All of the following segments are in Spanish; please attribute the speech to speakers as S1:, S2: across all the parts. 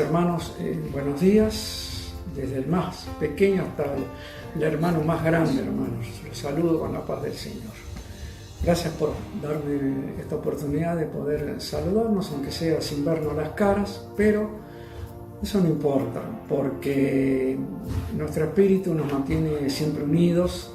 S1: hermanos, buenos días, desde el más pequeño hasta el hermano más grande, hermanos. Los saludo con la paz del Señor. Gracias por darme esta oportunidad de poder saludarnos, aunque sea sin vernos las caras, pero eso no importa, porque nuestro espíritu nos mantiene siempre unidos,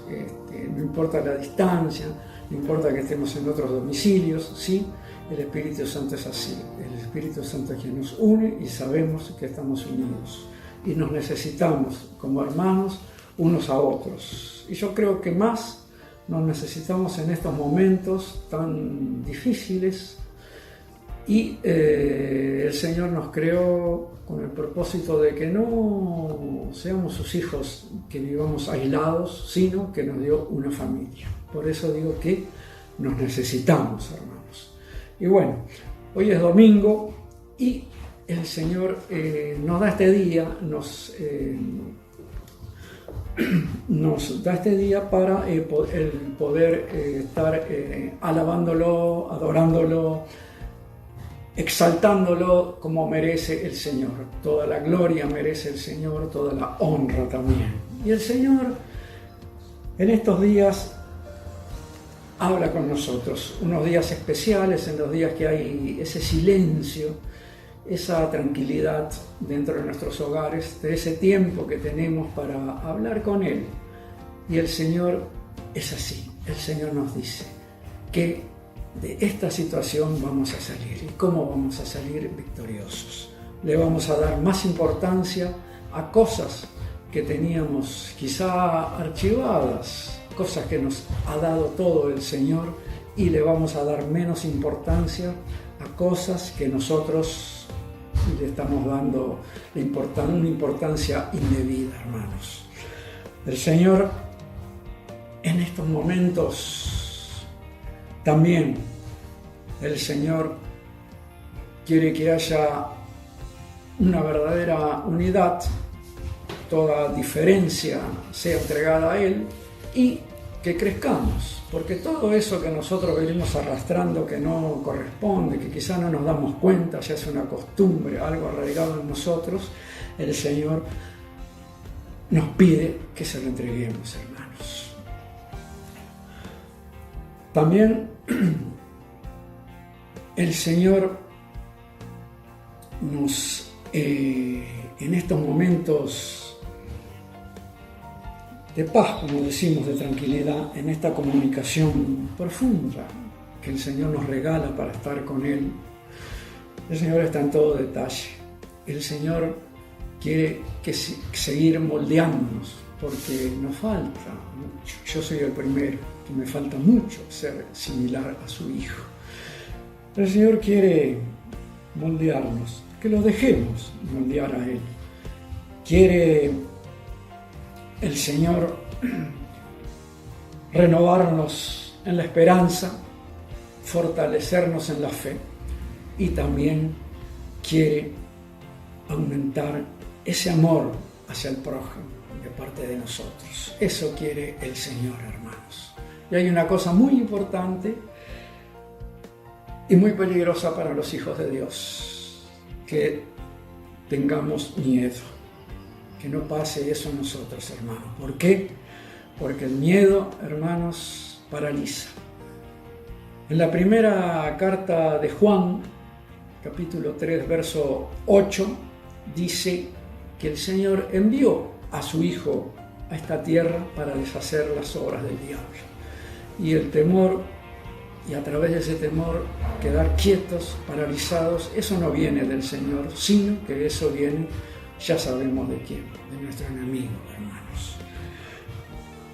S1: no importa la distancia, no importa que estemos en otros domicilios, ¿sí? El Espíritu Santo es así. El Espíritu Santo es quien nos une y sabemos que estamos unidos. Y nos necesitamos como hermanos unos a otros. Y yo creo que más nos necesitamos en estos momentos tan difíciles. Y el Señor nos creó con el propósito de que no seamos sus hijos que vivamos aislados, sino que nos dio una familia. Por eso digo que nos necesitamos, hermanos. Y bueno, hoy es domingo y el Señor nos da este día, nos da este día para el poder estar alabándolo, adorándolo, exaltándolo como merece el Señor. Toda la gloria merece el Señor, toda la honra también. Y el Señor en estos días habla con nosotros, unos días especiales, en los días que hay ese silencio, esa tranquilidad dentro de nuestros hogares, de ese tiempo que tenemos para hablar con Él. Y el Señor es así, el Señor nos dice que de esta situación vamos a salir. ¿Y cómo vamos a salir? Victoriosos. Le vamos a dar más importancia a cosas que teníamos quizá archivadas, cosas que nos ha dado todo el Señor, y le vamos a dar menos importancia a cosas que nosotros le estamos dando una importancia indebida, hermanos. El Señor en estos momentos también, el Señor quiere que haya una verdadera unidad, toda diferencia sea entregada a Él y que crezcamos, porque todo eso que nosotros venimos arrastrando, que no corresponde, que quizá no nos damos cuenta, ya es una costumbre, algo arraigado en nosotros, el Señor nos pide que se lo entreguemos, hermanos. También el Señor nos, en estos momentos de paz, como decimos, de tranquilidad, en esta comunicación profunda que el Señor nos regala para estar con Él. El Señor está en todo detalle. El Señor quiere seguir moldeándonos, porque nos falta mucho. Yo soy el primero, que me falta mucho ser similar a su Hijo. El Señor quiere moldearnos, que lo dejemos moldear a Él. Quiere el Señor renovarnos en la esperanza, fortalecernos en la fe, y también quiere aumentar ese amor hacia el prójimo de parte de nosotros. Eso quiere el Señor, hermanos. Y hay una cosa muy importante y muy peligrosa para los hijos de Dios: que tengamos miedo. Que no pase eso en nosotros, hermanos. ¿Por qué? Porque el miedo, hermanos, paraliza. En la primera carta de Juan, capítulo 3, verso 8, dice que el Señor envió a su Hijo a esta tierra para deshacer las obras del diablo. Y el temor, y a través de ese temor quedar quietos, paralizados, eso no viene del Señor, sino que eso viene, ya sabemos de quién, de nuestro enemigo, hermanos.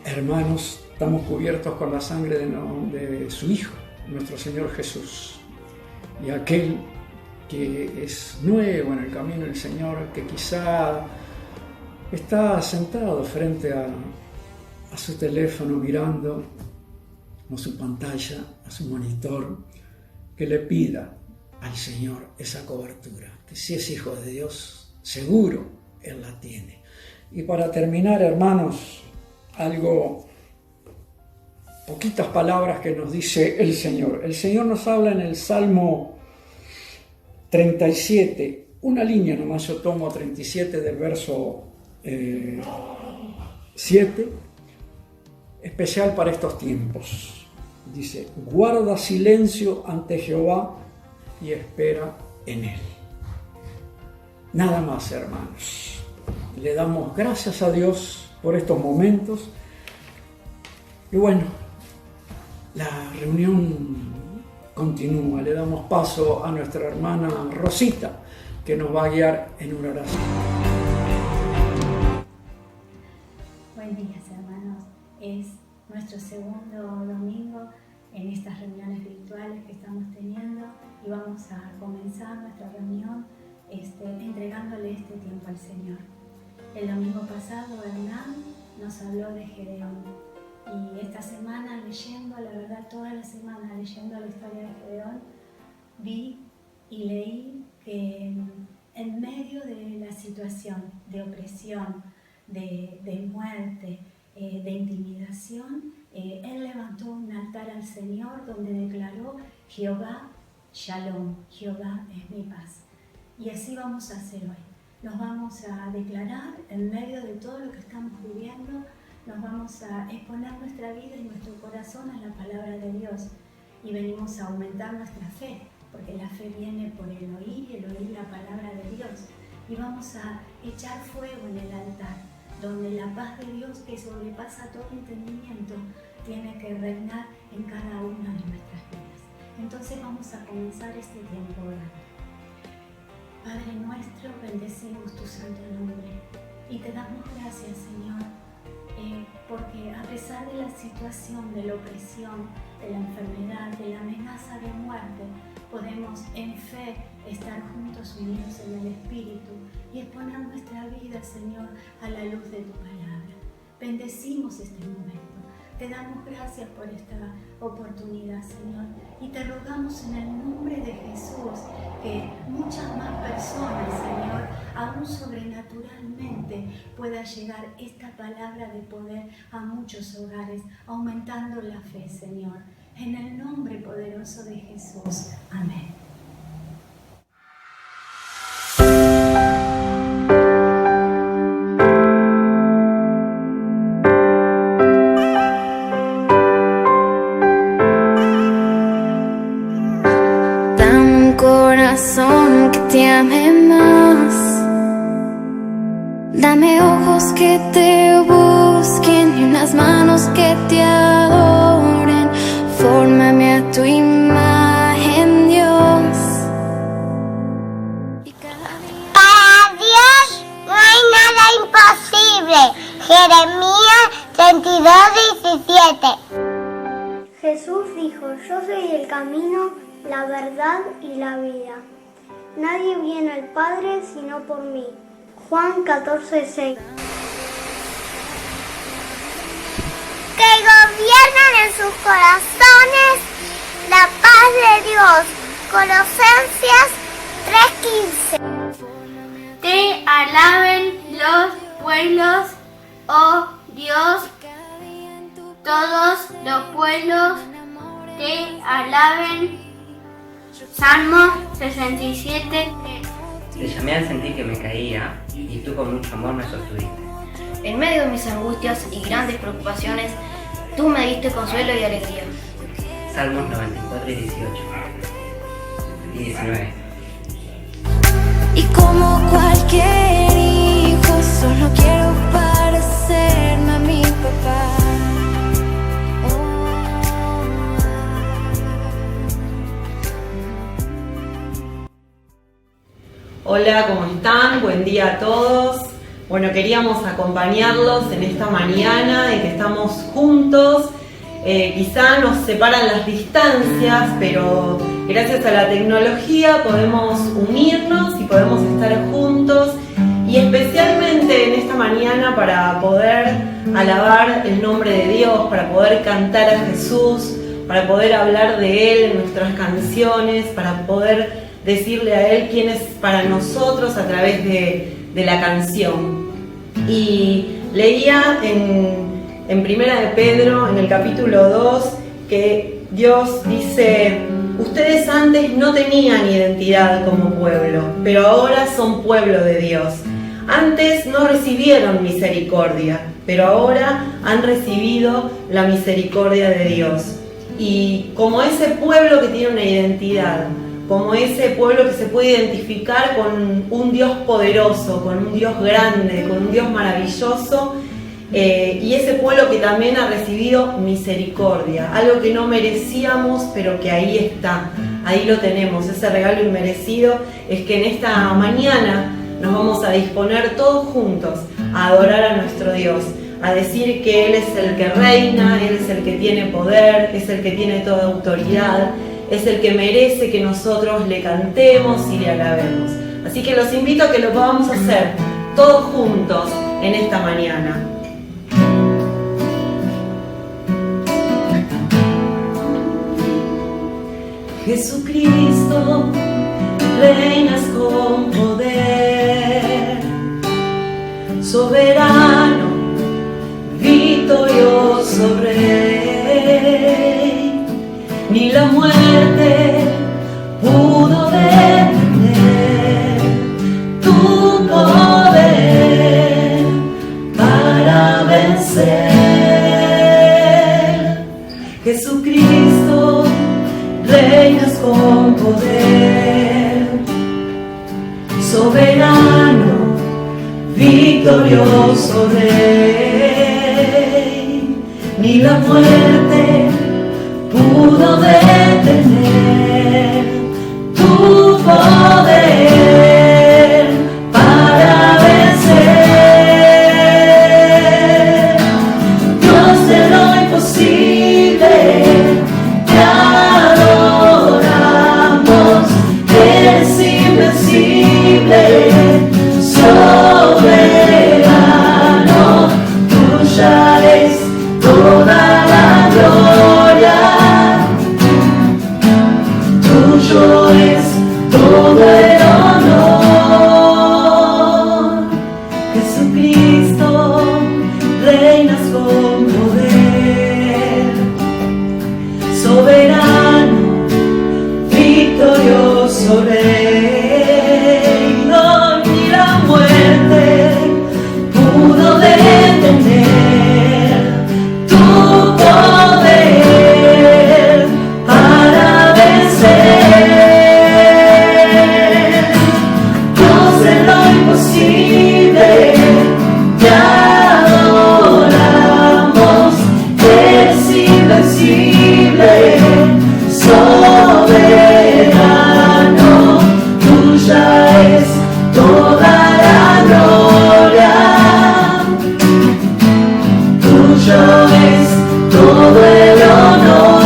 S1: Hermanos, estamos cubiertos con la sangre de su Hijo, nuestro Señor Jesús. Y aquel que es nuevo en el camino del Señor, que quizá está sentado frente a su teléfono mirando a su pantalla, a su monitor, que le pida al Señor esa cobertura, que si es hijo de Dios, seguro Él la tiene. Y para terminar, hermanos, poquitas palabras que nos dice el Señor. El Señor nos habla en el Salmo 37, una línea nomás, yo tomo 37 del verso 7, especial para estos tiempos. Dice, guarda silencio ante Jehová y espera en Él. Nada más, hermanos. Le damos gracias a Dios por estos momentos. Y bueno, la reunión continúa. Le damos paso a nuestra hermana Rosita, que nos va a guiar en una oración.
S2: Buen día, hermanos. Es nuestro segundo domingo en estas reuniones virtuales que estamos teniendo y vamos a comenzar nuestra reunión entregándole este tiempo al Señor. El domingo pasado Hernán nos habló de Gedeón y esta semana leyendo, la verdad toda la semana leyendo la historia de Gedeón, vi y leí que en medio de la situación de opresión, de muerte, de intimidación, él levantó un altar al Señor donde declaró: Jehová Shalom, Jehová es mi paz. Y así vamos a hacer hoy. Nos vamos a declarar en medio de todo lo que estamos viviendo, nos vamos a exponer nuestra vida y nuestro corazón a la palabra de Dios y venimos a aumentar nuestra fe, porque la fe viene por el oír y el oír la palabra de Dios. Y vamos a echar fuego en el altar, donde la paz de Dios, que sobrepasa todo entendimiento, tiene que reinar en cada una de nuestras vidas. Entonces vamos a comenzar este tiempo orando. Padre nuestro, bendecimos tu santo nombre y te damos gracias, Señor, porque a pesar de la situación, de la opresión, de la enfermedad, de la amenaza de muerte, podemos en fe estar juntos unidos en el Espíritu y exponer nuestra vida, Señor, a la luz de tu palabra. Bendecimos este momento. Te damos gracias por esta oportunidad, Señor, y te rogamos en el nombre de Jesús que muchas más personas, Señor, aún sobrenaturalmente pueda llegar esta palabra de poder a muchos hogares, aumentando la fe, Señor. En el nombre poderoso de Jesús. Amén.
S3: Que te ame más, dame ojos que te busquen y unas manos que te adoren. Fórmame a tu imagen, Dios.
S4: Para Dios no hay nada imposible. Jeremías 32:17.
S5: Jesús dijo: yo soy el camino, la verdad y la vida. Nadie viene al Padre sino por mí. Juan 14:6.
S4: Que gobiernen en sus corazones la paz de Dios. Colosenses 3:15.
S6: Te alaben los pueblos, oh Dios, todos los pueblos te alaben. Salmo 67.
S7: Te llamé al sentir que me caía y tú con mucho amor me sostuviste.
S8: En medio de mis angustias y grandes preocupaciones, tú me diste consuelo y alegría.
S7: Salmos 94 y 18 y 19.
S3: Y como cualquier hijo, solo quiero parecerme a mi papá.
S9: Hola, ¿cómo están? Buen día a todos. Bueno, queríamos acompañarlos en esta mañana en que estamos juntos. Quizá nos separan las distancias, pero gracias a la tecnología podemos unirnos y podemos estar juntos. Y especialmente en esta mañana para poder alabar el nombre de Dios, para poder cantar a Jesús, para poder hablar de Él en nuestras canciones, para poder decirle a Él quién es para nosotros a través de la canción. Y leía en Primera de Pedro, en el capítulo 2, que Dios dice: ustedes antes no tenían identidad como pueblo, pero ahora son pueblo de Dios. Antes no recibieron misericordia, pero ahora han recibido la misericordia de Dios. Y como ese pueblo que tiene una identidad, como ese pueblo que se puede identificar con un Dios poderoso, con un Dios grande, con un Dios maravilloso, y ese pueblo que también ha recibido misericordia, algo que no merecíamos, pero que ahí está, ahí lo tenemos, ese regalo inmerecido. Es que en esta mañana nos vamos a disponer todos juntos a adorar a nuestro Dios, a decir que Él es el que reina, Él es el que tiene poder, es el que tiene toda autoridad, es el que merece que nosotros le cantemos y le alabemos. Así que los invito a que lo podamos hacer todos juntos en esta mañana. Jesucristo, reinas con poder, soberano, victorioso Rey. Ni la muerte pudo detener tu poder para vencer. Jesucristo, reinas con poder, soberano, victorioso Rey. Ni la muerte pudo detener tu poder para vencer. Dios de lo imposible, te adoramos, eres invencible, soberano, tuya es toda la gloria, tuyo es todo el honor. Jesucristo, reinas con poder, soberano, victorioso Rey. No, ni la muerte pudo detener tu poder para vencer. Dios de lo imposible, te adoramos, eres invencible, soberano, tuya es toda la gloria, tuyo es todo el honor.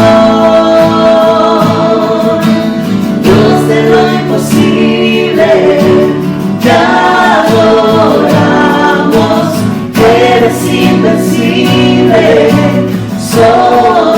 S9: Dios de lo imposible, te adoramos, eres invencible, soberano,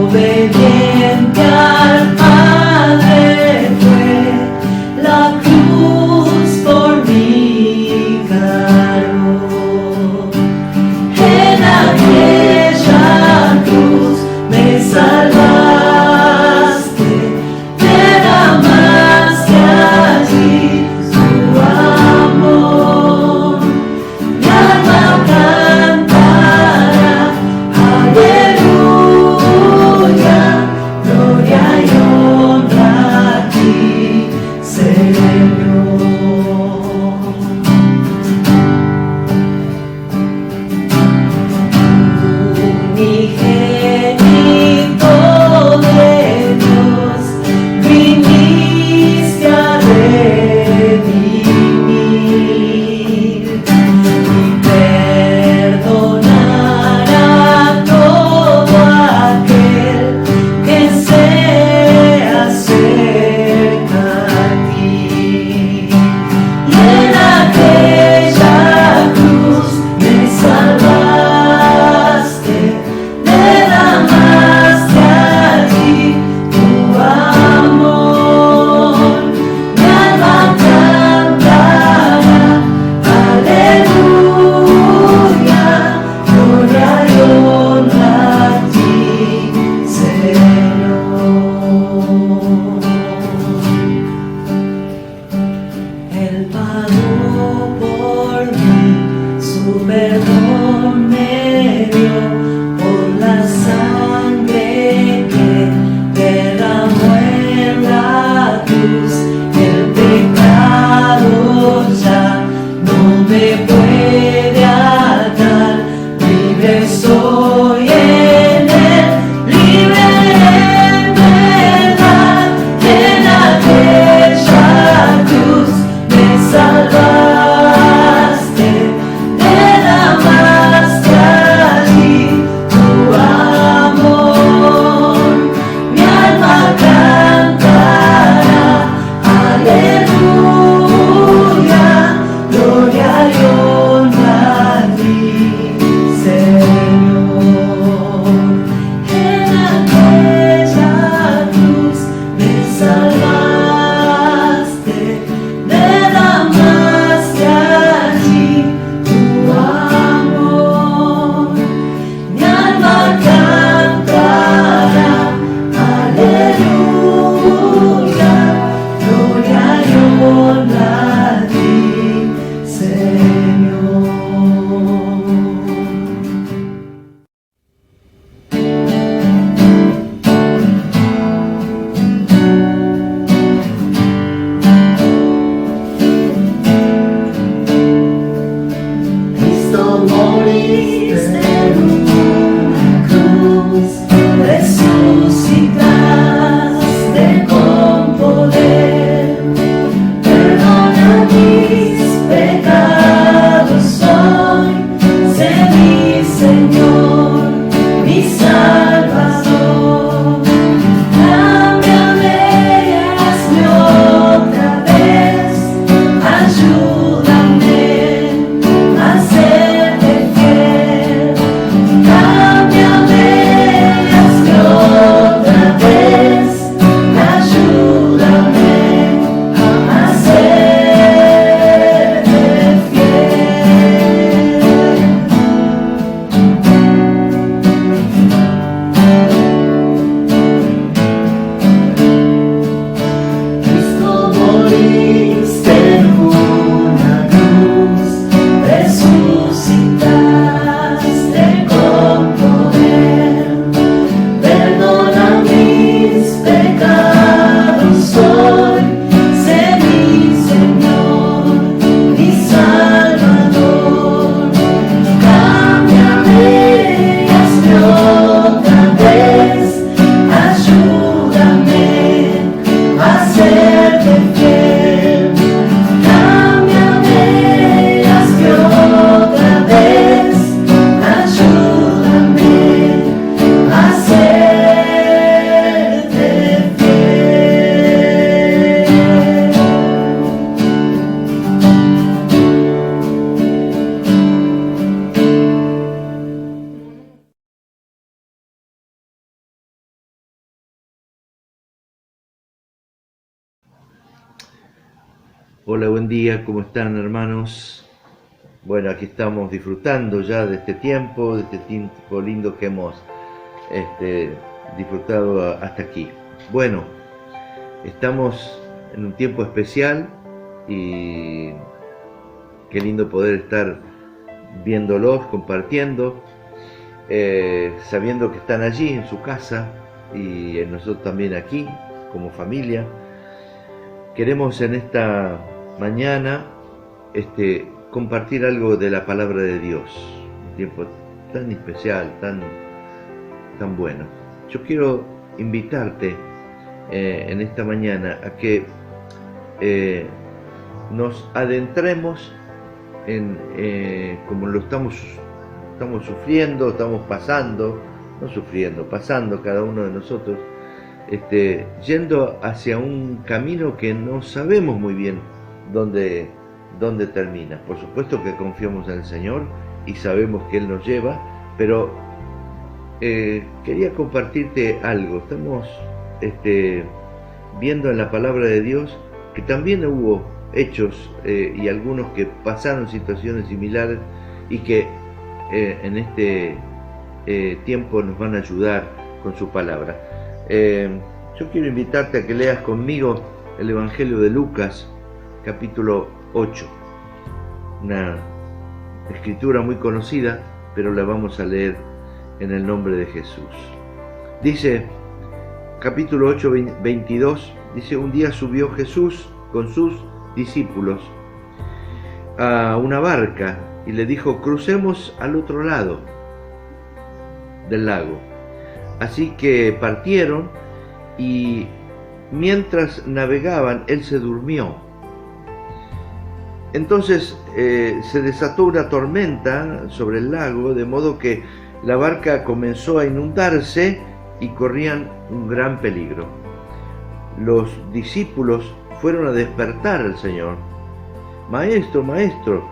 S10: Obediente al Padre fue, la cruz por mí cargó. En aquella cruz me salvaste, derramaste allí tu amor. Mi alma cantará, aleluya, gloria y honra a ti, Señor. Unigénito de Dios, viniste a redimir y perdonar a todo aquel que se acerca a ti. Y en aquella cruz me salvaste, derramaste allí tu amor. Mi alma cantará, aleluya, gloria y honra a ti, Señor. Él pagó por mí, su perdón me dio por la sangre que derramó en la cruz. El pecado ya no me puede atar, libre soy en él, libre en verdad. En aquella cruz me salvaste, derramaste allí tu amor. Mi alma cantará, aleluya, gloria y honra a ti, Señor. En aquella cruz me salvaste, derramaste allí tu amor. Mi alma cantará, aleluya, gloria y honra a ti, Señor. Cristo moriste en una cruz, resucitaste con poder. Perdona mis pecados hoy, sé mi Señor, mi Salvador. Cámbiame y hazme otra vez, ayúdame a serte fiel. Cámbiame
S11: Hola, buen día, ¿cómo están, hermanos? Bueno, aquí estamos disfrutando ya de este tiempo lindo que hemos disfrutado hasta aquí. Bueno, estamos en un tiempo especial y qué lindo poder estar viéndolos, compartiendo, sabiendo que están allí en su casa y nosotros también aquí como familia. Queremos en esta mañana compartir algo de la palabra de Dios, un tiempo tan especial, tan bueno. Yo quiero invitarte en esta mañana a que nos adentremos en como lo estamos sufriendo, estamos pasando, no sufriendo, pasando cada uno de nosotros, yendo hacia un camino que no sabemos muy bien dónde termina. Por supuesto que confiamos en el Señor y sabemos que Él nos lleva, pero quería compartirte algo. Estamos viendo en la palabra de Dios que también hubo hechos y algunos que pasaron situaciones similares y que en este tiempo nos van a ayudar con su palabra. Yo quiero invitarte a que leas conmigo el Evangelio de Lucas, capítulo 8. Una escritura muy conocida, pero la vamos a leer en el nombre de Jesús. Dice, capítulo 8, 22, dice: un día subió Jesús con sus discípulos a una barca y le dijo: crucemos al otro lado del lago. Así que partieron y mientras navegaban, él se durmió. Entonces se desató una tormenta sobre el lago, de modo que la barca comenzó a inundarse y corrían un gran peligro. Los discípulos fueron a despertar al Señor. Maestro, maestro,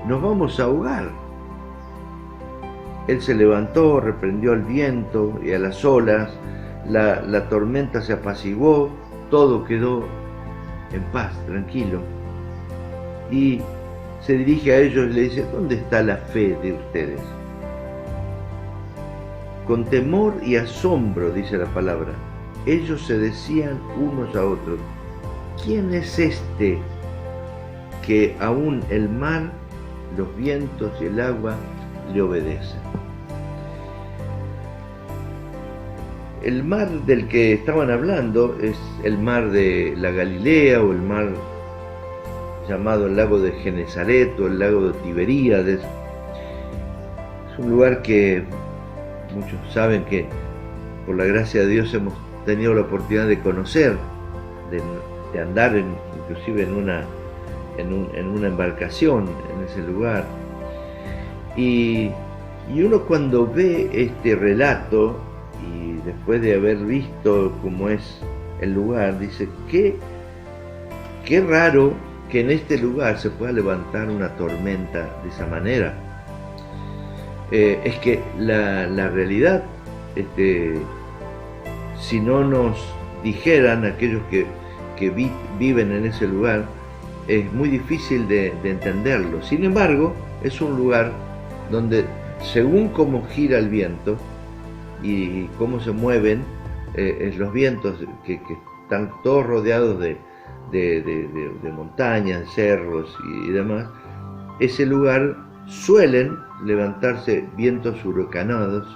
S11: nos vamos a ahogar. Él se levantó, reprendió al viento y a las olas, la tormenta se apaciguó, todo quedó en paz, tranquilo. Y se dirige a ellos y le dice: ¿dónde está la fe de ustedes? Con temor y asombro, dice la palabra, ellos se decían unos a otros: ¿quién es este que aún el mar, los vientos y el agua le obedecen? El mar del que estaban hablando es el mar de la Galilea, o el mar llamado el lago de Genesaret o el lago de Tiberíades. Es un lugar que muchos saben que por la gracia de Dios hemos tenido la oportunidad de conocer, de andar inclusive en una embarcación en ese lugar. Y uno cuando ve este relato y después de haber visto cómo es el lugar, dice: qué raro que en este lugar se pueda levantar una tormenta de esa manera. Es que la realidad, si no nos dijeran aquellos que viven en ese lugar, es muy difícil de entenderlo. Sin embargo, es un lugar donde, según cómo gira el viento y cómo se mueven los vientos, que están todos rodeados de montañas, cerros y demás, ese lugar suelen levantarse vientos huracanados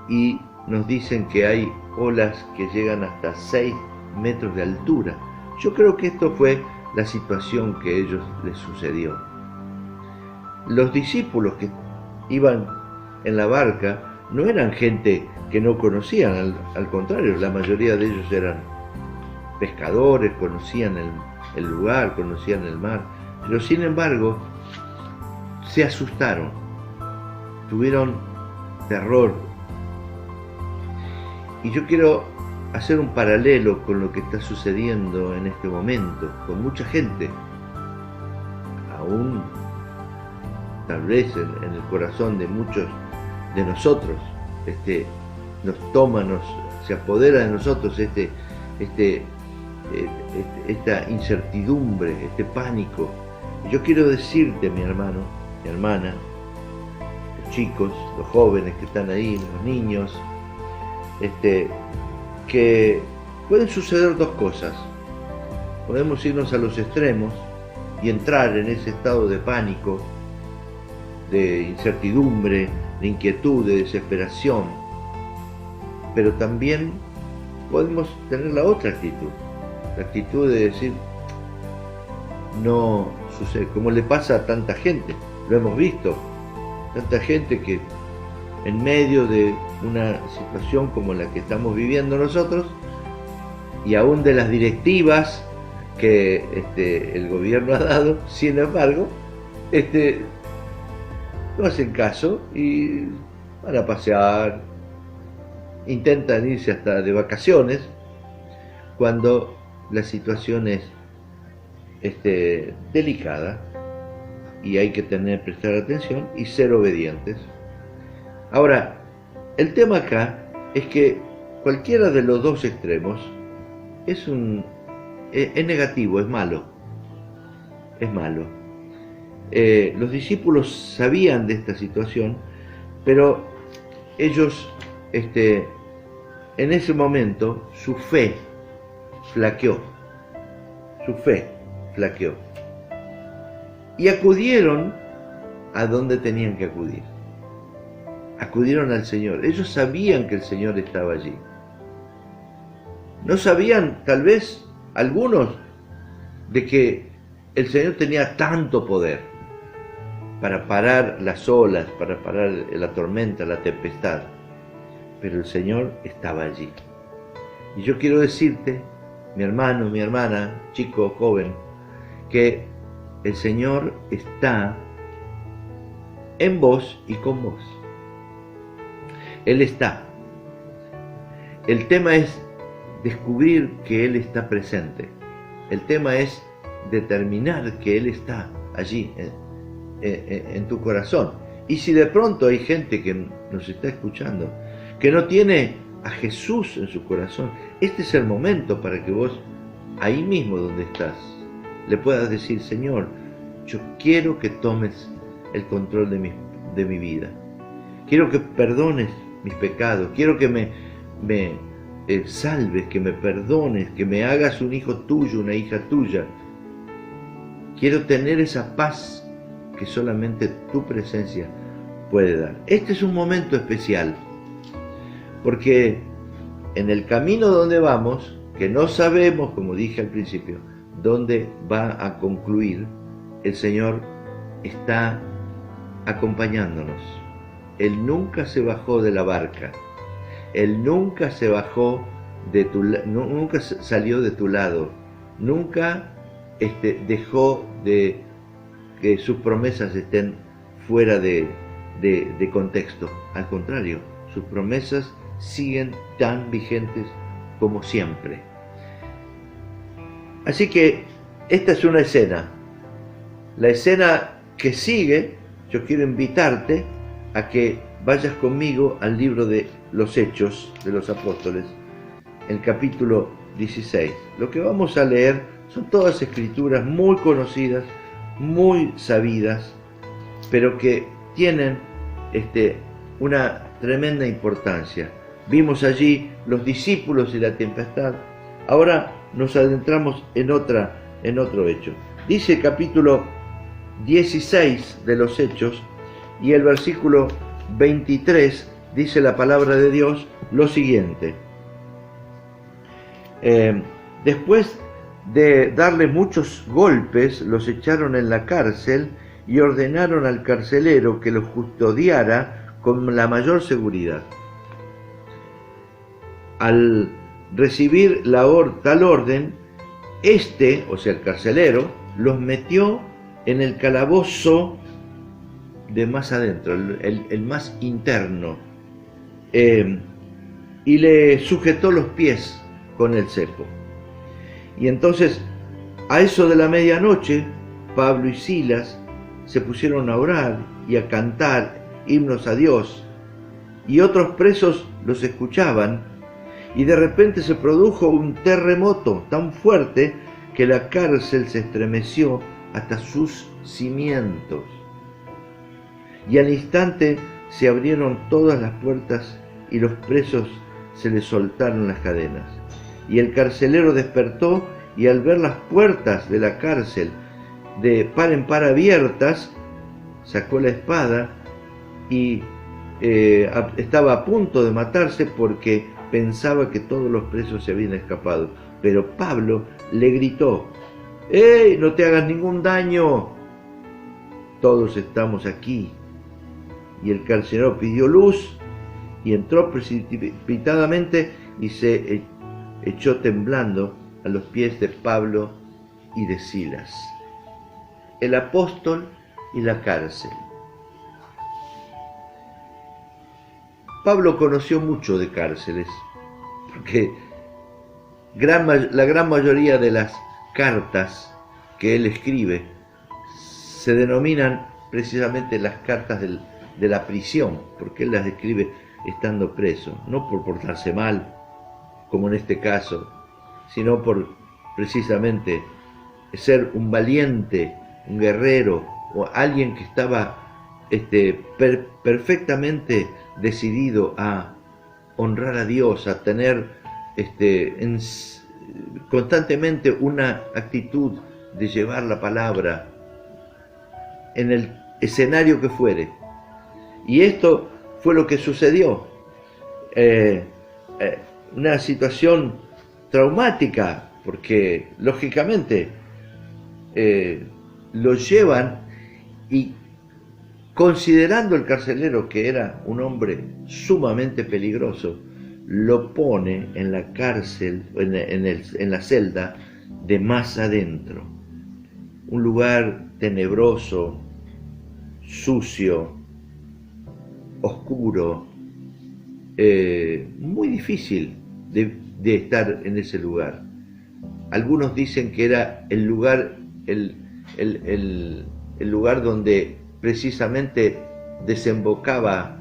S11: y nos dicen que hay olas que llegan hasta 6 metros de altura. Yo creo que esto fue la situación que a ellos les sucedió. Los discípulos que iban en la barca no eran gente que no conocían, al contrario, la mayoría de ellos eran pescadores, conocían el lugar, conocían el mar, pero sin embargo se asustaron, tuvieron terror. Y yo quiero hacer un paralelo con lo que está sucediendo en este momento, con mucha gente, aún tal vez en el corazón de muchos de nosotros, nos toma, se apodera de nosotros este esta incertidumbre, este pánico. Yo quiero decirte, mi hermano, mi hermana, los chicos, los jóvenes que están ahí, los niños, que pueden suceder dos cosas. Podemos irnos a los extremos y entrar en ese estado de pánico, de incertidumbre, de inquietud, de desesperación. Pero también podemos tener la otra actitud, la actitud de decir, no sucede, como le pasa a tanta gente, lo hemos visto, tanta gente que en medio de una situación como la que estamos viviendo nosotros, y aún de las directivas que el gobierno ha dado, sin embargo, no hacen caso y van a pasear, intentan irse hasta de vacaciones, cuando la situación es delicada y hay que prestar atención y ser obedientes. Ahora, el tema acá es que cualquiera de los dos extremos es negativo, es malo. Es malo. Los discípulos sabían de esta situación, pero ellos, en ese momento, su fe flaqueó. Y acudieron a donde tenían que acudir. Acudieron al Señor. Ellos sabían que el Señor estaba allí. No sabían, tal vez, algunos, de que el Señor tenía tanto poder para parar las olas, para parar la tormenta, la tempestad. Pero el Señor estaba allí. Y yo quiero decirte, mi hermano, mi hermana, chico, joven, que el Señor está en vos y con vos. Él está. El tema es descubrir que Él está presente. El tema es determinar que Él está allí en tu corazón. Y si de pronto hay gente que nos está escuchando que no tiene a Jesús en su corazón, este es el momento para que vos, ahí mismo donde estás, le puedas decir: Señor, yo quiero que tomes el control de mi vida. Quiero que perdones mis pecados. Quiero que me salves, que me perdones, que me hagas un hijo tuyo, una hija tuya. Quiero tener esa paz que solamente tu presencia puede dar. Este es un momento especial, porque en el camino donde vamos, que no sabemos, como dije al principio, dónde va a concluir, el Señor está acompañándonos. Él nunca se bajó de la barca. Él nunca se bajó nunca salió de tu lado. Nunca dejó de que sus promesas estén fuera de contexto. Al contrario, sus promesas siguen tan vigentes como siempre. Así que esta es una escena. La escena que sigue, yo quiero invitarte a que vayas conmigo al libro de los Hechos de los Apóstoles, el capítulo 16. Lo que vamos a leer son todas escrituras muy conocidas, muy sabidas, pero que tienen una tremenda importancia. Vimos allí los discípulos y la tempestad. Ahora nos adentramos en otro hecho. Dice el capítulo 16 de los Hechos, y el versículo 23 dice la palabra de Dios lo siguiente: después de darle muchos golpes, los echaron en la cárcel y ordenaron al carcelero que los custodiara con la mayor seguridad. Al recibir tal orden, o sea el carcelero, los metió en el calabozo de más adentro, el más interno, y le sujetó los pies con el cepo. Y entonces, a eso de la medianoche, Pablo y Silas se pusieron a orar y a cantar himnos a Dios, y otros presos los escuchaban, y de repente se produjo un terremoto tan fuerte que la cárcel se estremeció hasta sus cimientos. Y al instante se abrieron todas las puertas y los presos se les soltaron las cadenas. Y el carcelero despertó y al ver las puertas de la cárcel de par en par abiertas, sacó la espada y estaba a punto de matarse porque pensaba que todos los presos se habían escapado. Pero Pablo le gritó: ¡Ey, no te hagas ningún daño! Todos estamos aquí. Y el carcelero pidió luz y entró precipitadamente y se echó temblando a los pies de Pablo y de Silas. El apóstol y la cárcel. Pablo conoció mucho de cárceles, porque la gran mayoría de las cartas que él escribe se denominan precisamente las cartas de la prisión, porque él las escribe estando preso, no por portarse mal, como en este caso, sino por precisamente ser un valiente, un guerrero, o alguien que estaba perfectamente decidido a honrar a Dios, a tener constantemente una actitud de llevar la palabra en el escenario que fuere. Y esto fue lo que sucedió. Una situación traumática, porque lógicamente lo llevan y, considerando el carcelero que era un hombre sumamente peligroso, lo pone en la cárcel, en la celda de más adentro. Un lugar tenebroso, sucio, oscuro, muy difícil de estar en ese lugar. Algunos dicen que era el lugar donde precisamente desembocaba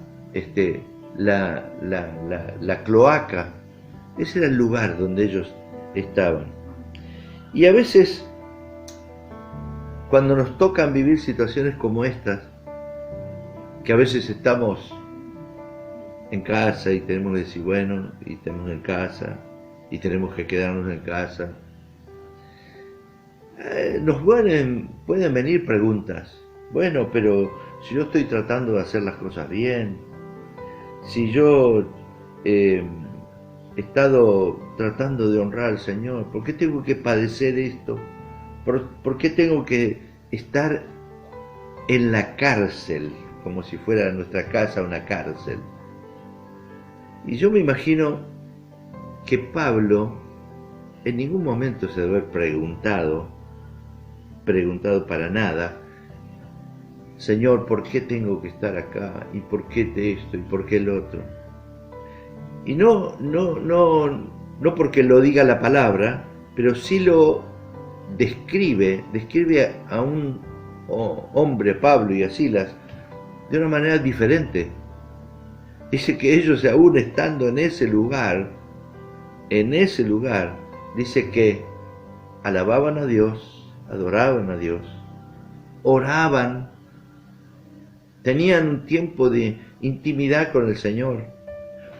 S11: la cloaca. Ese era el lugar donde ellos estaban. Y a veces, cuando nos tocan vivir situaciones como estas, que a veces estamos en casa y tenemos que decir, bueno, y estamos en casa y tenemos que quedarnos en casa, nos pueden venir preguntas. Bueno, pero si yo estoy tratando de hacer las cosas bien, si yo he estado tratando de honrar al Señor, ¿por qué tengo que padecer esto? ¿Por qué tengo que estar en la cárcel, como si fuera nuestra casa una cárcel? Y yo me imagino que Pablo en ningún momento se debe haber preguntado para nada: Señor, ¿por qué tengo que estar acá? ¿Y por qué esto? ¿Y por qué el otro? Y no porque lo diga la palabra, pero sí lo describe a un hombre, Pablo y a Silas, de una manera diferente. Dice que ellos, aún estando en ese lugar, dice que alababan a Dios, adoraban a Dios, oraban, tenían un tiempo de intimidad con el Señor,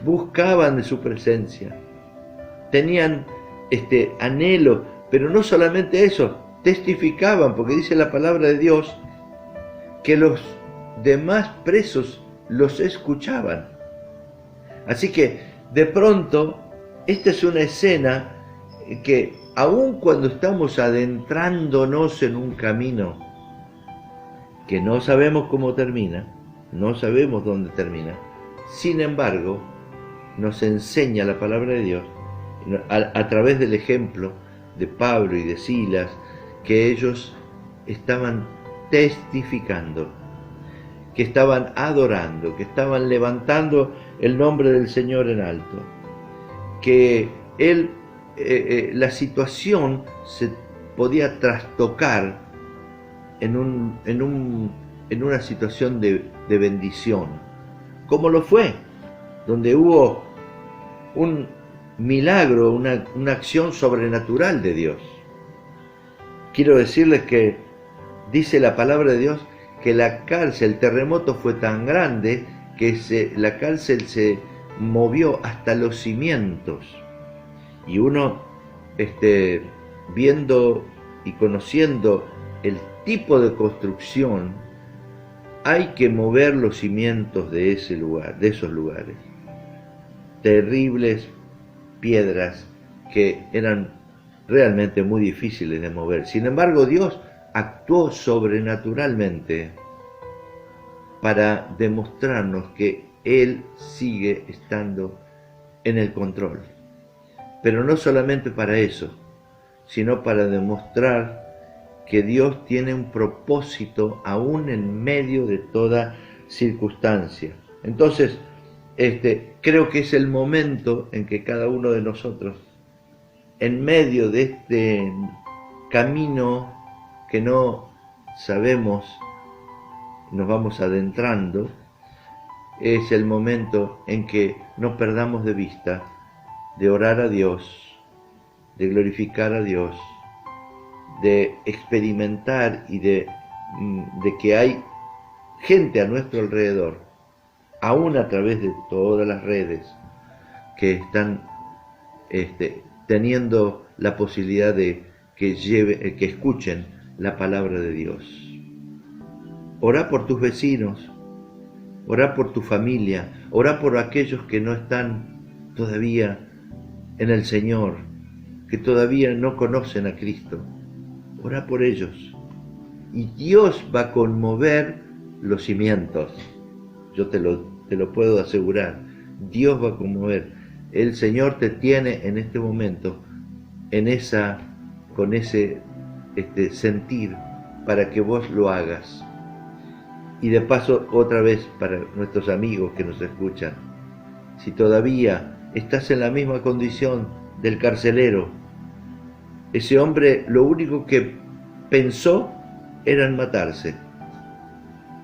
S11: buscaban de su presencia, tenían anhelo, pero no solamente eso, testificaban, porque dice la palabra de Dios que los demás presos los escuchaban. Así que de pronto esta es una escena que, aun cuando estamos adentrándonos en un camino que no sabemos cómo termina, no sabemos dónde termina, sin embargo nos enseña la palabra de Dios a través del ejemplo de Pablo y de Silas, que ellos estaban testificando, que estaban adorando, que estaban levantando el nombre del Señor en alto, que la situación se podía trastocar en una situación de bendición, como lo fue, donde hubo milagro, una acción sobrenatural de Dios. Quiero decirles que dice la palabra de Dios que la cárcel, el terremoto fue tan grande que la cárcel se movió hasta los cimientos. Y uno, viendo y conociendo el tipo de construcción, hay que mover los cimientos de ese lugar, de esos lugares. Terribles piedras que eran realmente muy difíciles de mover. Sin embargo, Dios actuó sobrenaturalmente para demostrarnos que Él sigue estando en el control. Pero no solamente para eso, sino para demostrar que Dios tiene un propósito aún en medio de toda circunstancia. Entonces, creo que es el momento en que cada uno de nosotros, en medio de este camino que no sabemos, nos vamos adentrando, es el momento en que no perdamos de vista de orar a Dios, de glorificar a Dios, de experimentar y de que hay gente a nuestro alrededor, aún a través de todas las redes, que están teniendo la posibilidad de que escuchen la palabra de Dios. Orá por tus vecinos, orá por tu familia, orá por aquellos que no están todavía en el Señor, que todavía no conocen a Cristo. Orá por ellos. Y Dios va a conmover los cimientos. Yo te lo puedo asegurar. Dios va a conmover. El Señor te tiene en este momento con ese sentir para que vos lo hagas. Y de paso, otra vez, para nuestros amigos que nos escuchan, si todavía estás en la misma condición del carcelero, ese hombre lo único que pensó era en matarse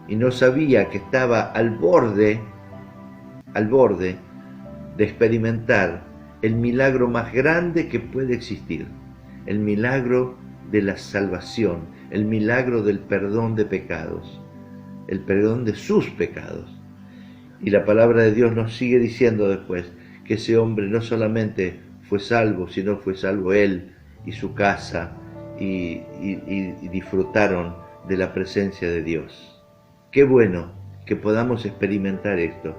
S11: y no sabía que estaba al borde de experimentar el milagro más grande que puede existir, el milagro de la salvación, el milagro del perdón de pecados, el perdón de sus pecados. Y la palabra de Dios nos sigue diciendo después que ese hombre no solamente fue salvo, sino fue salvo él y su casa, y disfrutaron de la presencia de Dios. Qué bueno que podamos experimentar esto,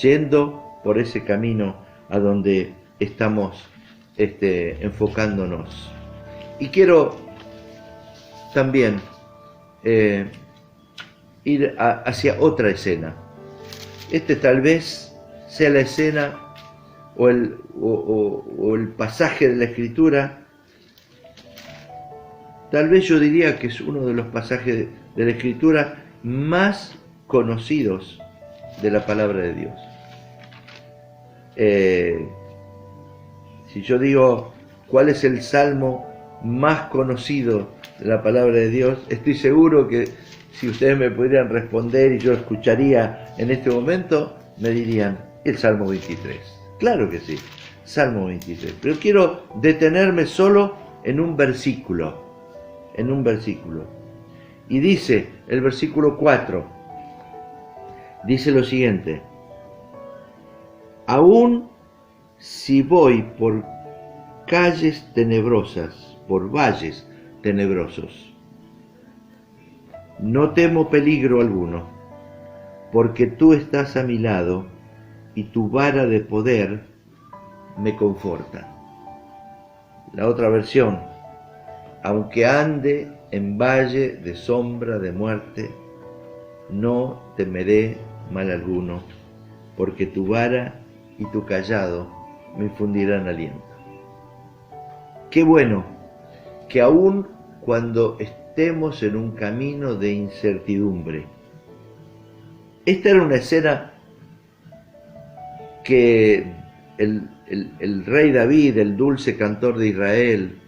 S11: yendo por ese camino a donde estamos enfocándonos. Y quiero también ir hacia otra escena. Tal vez sea la escena o el pasaje de la Escritura. Tal vez yo diría que es uno de los pasajes de la Escritura más conocidos de la palabra de Dios. Si yo digo cuál es el salmo más conocido de la palabra de Dios, estoy seguro que si ustedes me pudieran responder y yo escucharía en este momento, me dirían el Salmo 23. Claro que sí, Salmo 23. Pero quiero detenerme solo en un versículo. Y dice el versículo 4, dice lo siguiente: aún si voy por calles tenebrosas, por valles tenebrosos, no temo peligro alguno, porque tú estás a mi lado y tu vara de poder me conforta. La otra versión: aunque ande en valle de sombra de muerte, no temeré mal alguno, porque tu vara y tu cayado me infundirán aliento. Qué bueno que aun cuando estemos en un camino de incertidumbre. Esta era una escena que el rey David, el dulce cantor de Israel,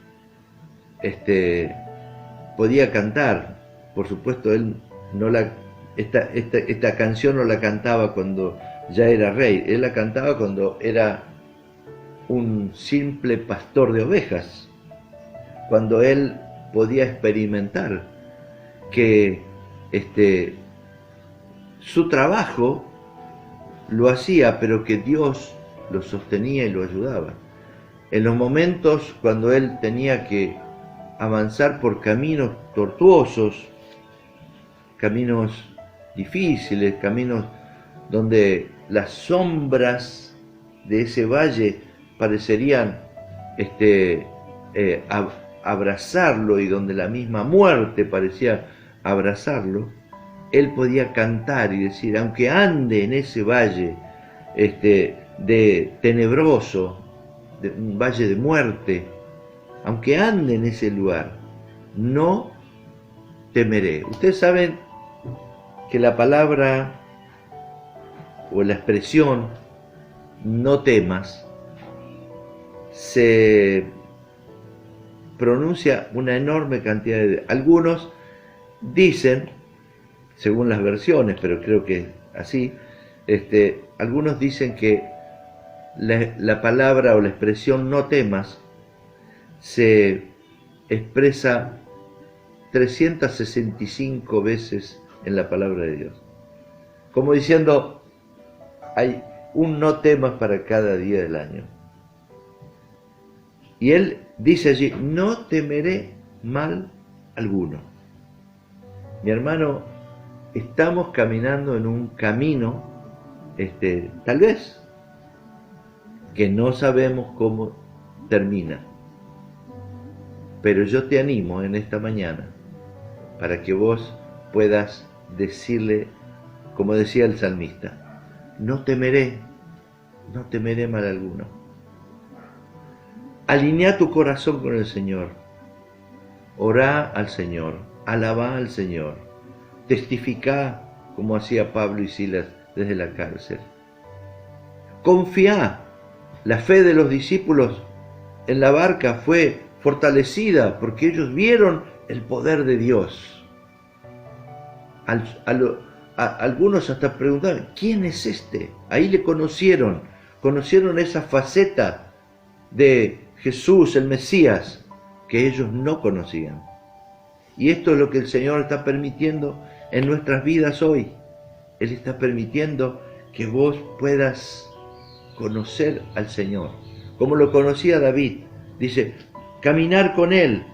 S11: podía cantar. Por supuesto, él esta canción no la cantaba cuando ya era rey, él la cantaba cuando era un simple pastor de ovejas, cuando él podía experimentar que su trabajo lo hacía, pero que Dios lo sostenía y lo ayudaba. En los momentos cuando él tenía que avanzar por caminos tortuosos, caminos difíciles, caminos donde las sombras de ese valle parecerían abrazarlo, y donde la misma muerte parecía abrazarlo, él podía cantar y decir: aunque ande en ese valle de tenebroso, de un valle de muerte, aunque ande en ese lugar, no temeré. Ustedes saben que la palabra o la expresión no temas se pronuncia una enorme cantidad de... Algunos dicen, según las versiones, pero creo que así, algunos dicen que la palabra o la expresión no temas se expresa 365 veces en la palabra de Dios, como diciendo, hay un no temas para cada día del año. Y él dice allí: no temeré mal alguno. Mi hermano, estamos caminando en un camino, tal vez, que no sabemos cómo termina. Pero yo te animo en esta mañana para que vos puedas decirle, como decía el salmista: no temeré mal alguno. Alinea tu corazón con el Señor, orá al Señor, alabá al Señor, testificá como hacía Pablo y Silas desde la cárcel. Confía. La fe de los discípulos en la barca fue fortalecida porque ellos vieron el poder de Dios. Algunos hasta preguntaban: ¿quién es este? Ahí le conocieron esa faceta de Jesús, el Mesías, que ellos no conocían. Y esto es lo que el Señor está permitiendo en nuestras vidas hoy. Él está permitiendo que vos puedas conocer al Señor, como lo conocía David. Dice: caminar con Él,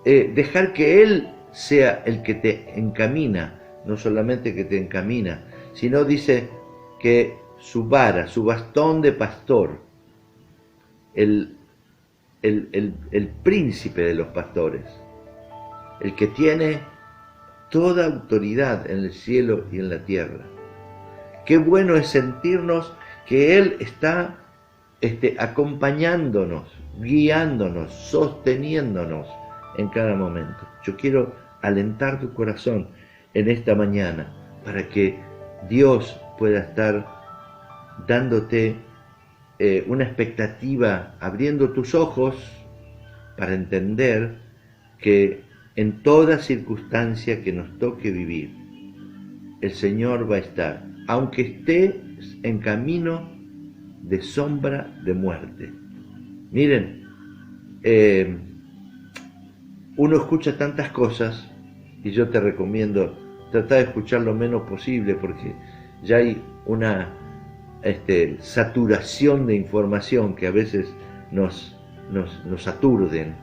S11: dejar que Él sea el que te encamina, no solamente que te encamina, sino dice que su vara, su bastón de pastor, el príncipe de los pastores, el que tiene toda autoridad en el cielo y en la tierra. Qué bueno es sentirnos que Él está acompañándonos, guiándonos, sosteniéndonos en cada momento. Yo quiero alentar tu corazón en esta mañana para que Dios pueda estar dándote una expectativa, abriendo tus ojos para entender que en toda circunstancia que nos toque vivir, el Señor va a estar, aunque estés en camino de sombra de muerte. Miren, uno escucha tantas cosas y yo te recomiendo tratar de escuchar lo menos posible, porque ya hay una saturación de información que a veces nos aturden.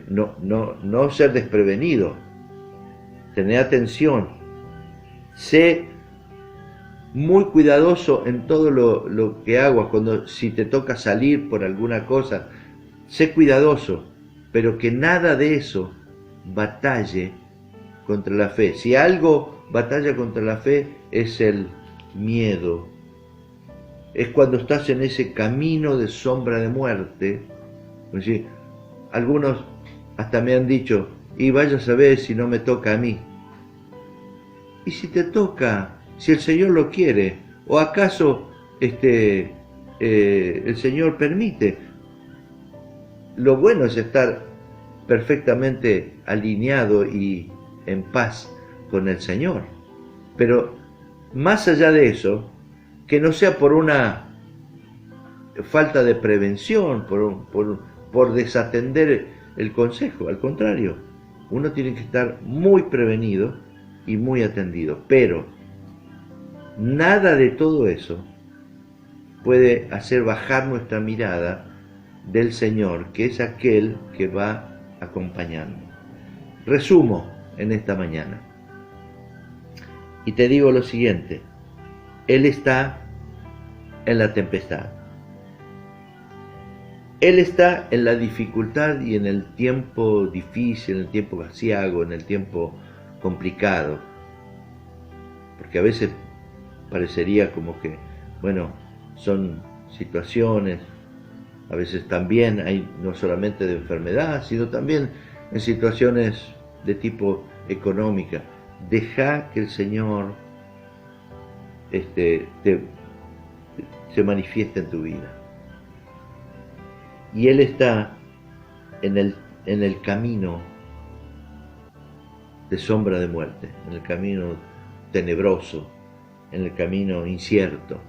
S11: No ser desprevenido, tener atención, sé muy cuidadoso en todo lo que hago. Si te toca salir por alguna cosa, sé cuidadoso, pero que nada de eso batalle contra la fe. Si algo batalla contra la fe es el miedo, es cuando estás en ese camino de sombra de muerte. ¿Sí? Algunos hasta me han dicho: y vaya a saber si no me toca a mí. ¿Y si te toca? Si el Señor lo quiere, o acaso el Señor permite. Lo bueno es estar perfectamente alineado y en paz con el Señor. Pero más allá de eso, que no sea por una falta de prevención, por desatender el consejo. Al contrario, uno tiene que estar muy prevenido y muy atendido. Pero nada de todo eso puede hacer bajar nuestra mirada del Señor, que es aquel que va acompañando. Resumo en esta mañana y te digo lo siguiente: Él está en la tempestad, Él está en la dificultad y en el tiempo difícil, en el tiempo aciago, en el tiempo complicado, porque a veces parecería como que, bueno, son situaciones, a veces también hay no solamente de enfermedad, sino también en situaciones de tipo económica. Deja que el Señor se manifieste en tu vida. Y Él está en el camino de sombra de muerte, en el camino tenebroso, en el camino incierto.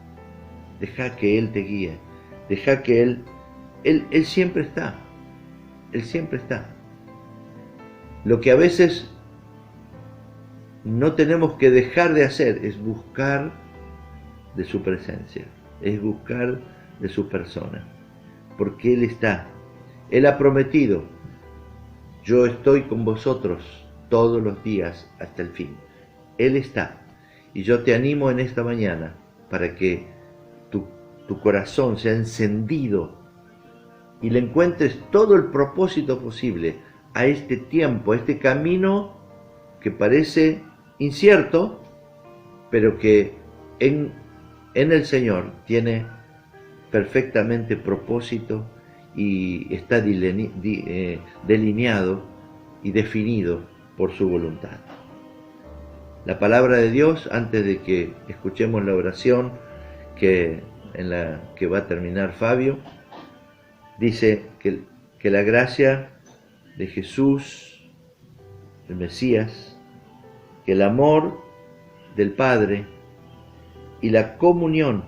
S11: Deja que Él te guíe, deja que Él siempre está, Él siempre está. Lo que a veces no tenemos que dejar de hacer es buscar de su presencia, es buscar de su persona, porque Él está. Él ha prometido: yo estoy con vosotros todos los días hasta el fin. Él está. Y yo te animo en esta mañana para que tu corazón sea encendido y le encuentres todo el propósito posible a este tiempo, a este camino que parece incierto, pero que en el Señor tiene perfectamente propósito y está delineado y definido por su voluntad. La palabra de Dios, antes de que escuchemos la oración en la que va a terminar Fabio, dice que la gracia de Jesús, el Mesías, que el amor del Padre y la comunión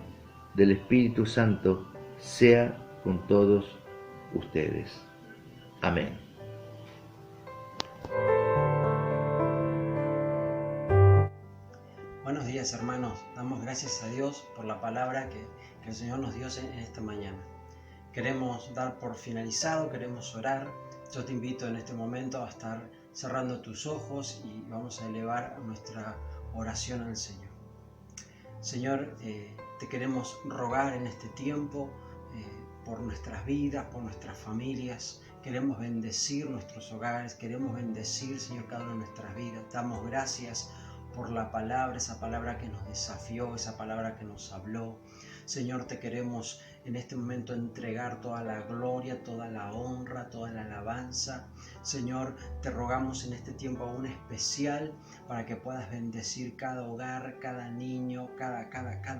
S11: del Espíritu Santo sea con todos ustedes. Amén.
S12: Buenos días, hermanos. Damos gracias a Dios por la palabra que el Señor nos dio en esta mañana. Queremos dar por finalizado, queremos orar. Yo te invito en este momento a estar cerrando tus ojos y vamos a elevar nuestra oración al Señor. Señor, te queremos rogar en este tiempo por nuestras vidas, por nuestras familias. Queremos bendecir nuestros hogares, queremos bendecir, Señor, cada una de nuestras vidas. Damos gracias por la palabra, esa palabra que nos desafió, esa palabra que nos habló. Señor, te queremos en este momento entregar toda la gloria, toda la honra, toda la alabanza. Señor, te rogamos en este tiempo aún especial para que puedas bendecir cada hogar, cada niño, cada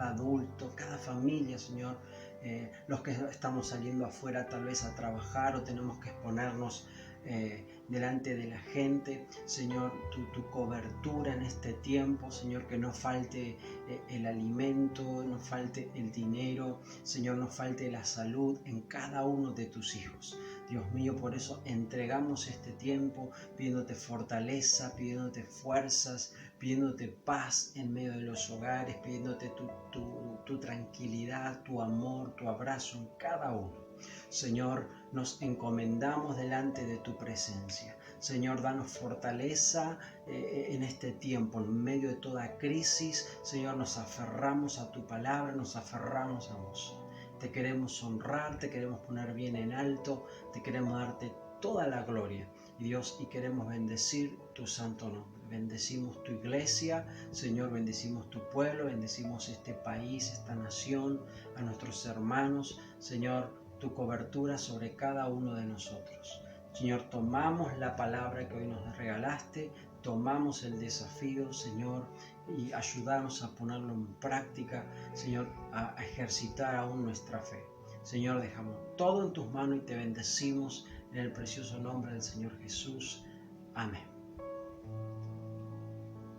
S12: adulto, cada familia, Señor. Los que estamos saliendo afuera tal vez a trabajar o tenemos que exponernos delante de la gente, Señor, tu cobertura en este tiempo, Señor, que no falte el alimento, no falte el dinero, Señor, no falte la salud en cada uno de tus hijos. Dios mío, por eso entregamos este tiempo pidiéndote fortaleza, pidiéndote fuerzas, pidiéndote paz en medio de los hogares, pidiéndote tu tranquilidad, tu amor, tu abrazo en cada uno. Señor, nos encomendamos delante de tu presencia. Señor, danos fortaleza en este tiempo, en medio de toda crisis. Señor, nos aferramos a tu palabra, nos aferramos a vos. Te queremos honrar, te queremos poner bien en alto, te queremos darte toda la gloria. Y Dios, y queremos bendecir tu santo nombre. Bendecimos tu iglesia, Señor, bendecimos tu pueblo, bendecimos este país, esta nación, a nuestros hermanos. Señor, tu cobertura sobre cada uno de nosotros. Señor, tomamos la palabra que hoy nos regalaste, tomamos el desafío, Señor, y ayúdanos a ponerlo en práctica, Señor, a ejercitar aún nuestra fe. Señor, dejamos todo en tus manos y te bendecimos en el precioso nombre del Señor Jesús. Amén.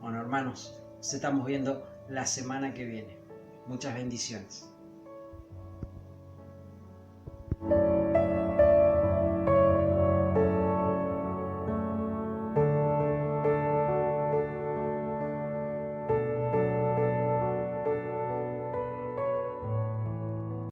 S12: Bueno, hermanos, nos estamos viendo la semana que viene. Muchas bendiciones.